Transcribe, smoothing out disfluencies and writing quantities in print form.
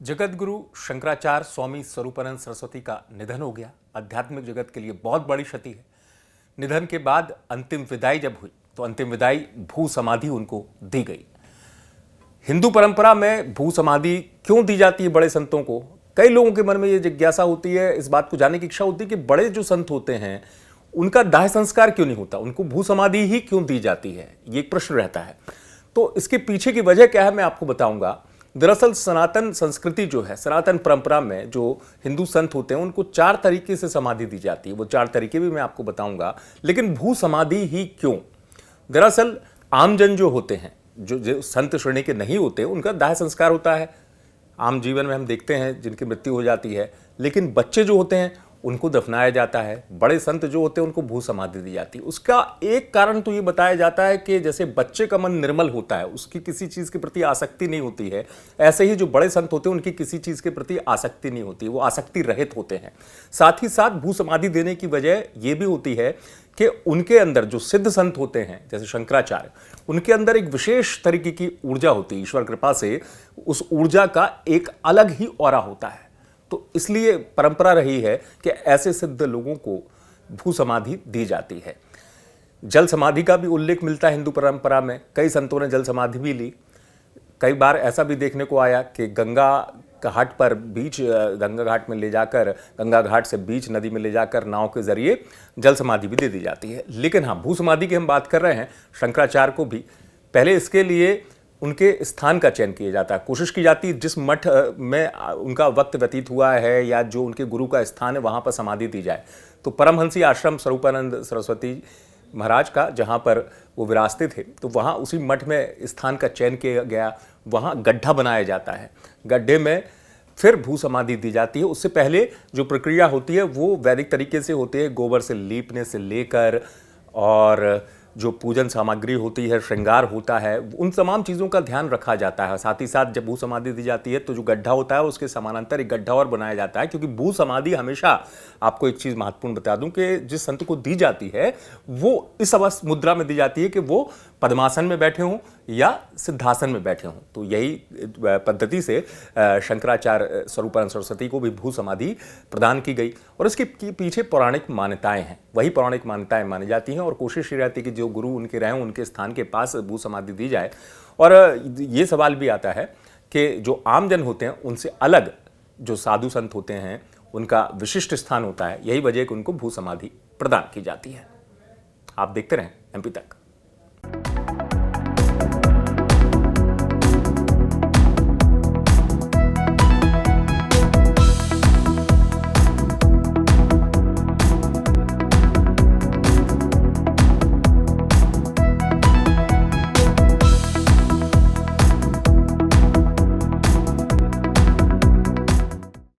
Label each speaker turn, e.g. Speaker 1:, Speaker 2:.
Speaker 1: जगत गुरु शंकराचार्य स्वामी स्वरूपानंद सरस्वती का निधन हो गया। आध्यात्मिक जगत के लिए बहुत बड़ी क्षति है। निधन के बाद अंतिम विदाई जब हुई तो अंतिम विदाई भू समाधि उनको दी गई। हिंदू परंपरा में भू समाधि क्यों दी जाती है बड़े संतों को? कई लोगों के मन में यह जिज्ञासा होती है, इस बात को जानने की इच्छा होती है कि बड़े जो संत होते हैं उनका दाह संस्कार क्यों नहीं होता, उनको भू समाधि ही क्यों दी जाती है, ये एक प्रश्न रहता है। तो इसके पीछे की वजह क्या है मैं आपको बताऊंगा। दरअसल सनातन संस्कृति जो है, सनातन परंपरा में जो हिंदू संत होते हैं उनको 4 तरीके से समाधि दी जाती है। वो 4 तरीके भी मैं आपको बताऊंगा, लेकिन भू समाधि ही क्यों? दरअसल आमजन जो होते हैं, जो संत श्रेणी के नहीं होते, उनका दाह संस्कार होता है। आम जीवन में हम देखते हैं जिनकी मृत्यु हो जाती है, लेकिन बच्चे जो होते हैं उनको दफनाया जाता है। बड़े संत जो होते हैं उनको भू समाधि दी जाती है। उसका एक कारण तो ये बताया जाता है कि जैसे बच्चे का मन निर्मल होता है, उसकी किसी चीज़ के प्रति आसक्ति नहीं होती है, ऐसे ही जो बड़े संत होते हैं उनकी किसी चीज़ के प्रति आसक्ति नहीं होती, वो आसक्ति रहित होते हैं। साथ ही साथ भू समाधि देने की वजह ये भी होती है कि उनके अंदर जो सिद्ध संत होते हैं जैसे शंकराचार्य, उनके अंदर एक विशेष तरीके की ऊर्जा होती है। ईश्वर कृपा से उस ऊर्जा का एक अलग ही ऑरा होता है। तो इसलिए परंपरा रही है कि ऐसे सिद्ध लोगों को भू समाधि दी जाती है। जल समाधि का भी उल्लेख मिलता है हिंदू परंपरा में। कई संतों ने जल समाधि भी ली। कई बार ऐसा भी देखने को आया कि गंगा घाट पर बीच, गंगा घाट में ले जाकर, गंगा घाट से बीच नदी में ले जाकर नाव के जरिए जल समाधि भी दे दी जाती है। लेकिन हाँ, भू समाधि की हम बात कर रहे हैं, शंकराचार्य को भी पहले इसके लिए उनके स्थान का चयन किया जाता है। कोशिश की जाती है जिस मठ में उनका वक्त व्यतीत हुआ है या जो उनके गुरु का स्थान है वहाँ पर समाधि दी जाए। तो परमहंसी आश्रम स्वरूपानंद सरस्वती महाराज का जहाँ पर वो विराजते थे, तो वहाँ उसी मठ में स्थान का चयन किया गया। वहाँ गड्ढा बनाया जाता है, गड्ढे में फिर भू समाधि दी जाती है। उससे पहले जो प्रक्रिया होती है वो वैदिक तरीके से होती है। गोबर से लीपने से लेकर और जो पूजन सामग्री होती है, श्रृंगार होता है, उन तमाम चीज़ों का ध्यान रखा जाता है। साथ ही साथ जब भू समाधि दी जाती है तो जो गड्ढा होता है उसके समानांतर एक गड्ढा और बनाया जाता है, क्योंकि भू समाधि हमेशा, आपको एक चीज़ महत्वपूर्ण बता दूं कि जिस संत को दी जाती है वो इस अवस्था मुद्रा में दी जाती है कि वो पद्मासन में बैठे हों या सिद्धासन में बैठे हों। तो यही पद्धति से शंकराचार्य स्वरूपानंद सरस्वती को भी भू समाधि प्रदान की गई। और इसके पीछे पौराणिक मान्यताएं हैं, वही पौराणिक मान्यताएं मानी जाती हैं और कोशिश ये रहती है कि जो गुरु उनके रहें उनके स्थान के पास भू समाधि दी जाए। और ये सवाल भी आता है कि जो आमजन होते हैं उनसे अलग जो साधु संत होते हैं उनका विशिष्ट स्थान होता है। यही वजह है कि उनको भू समाधि प्रदान की जाती है। आप देखते रहें MP तक।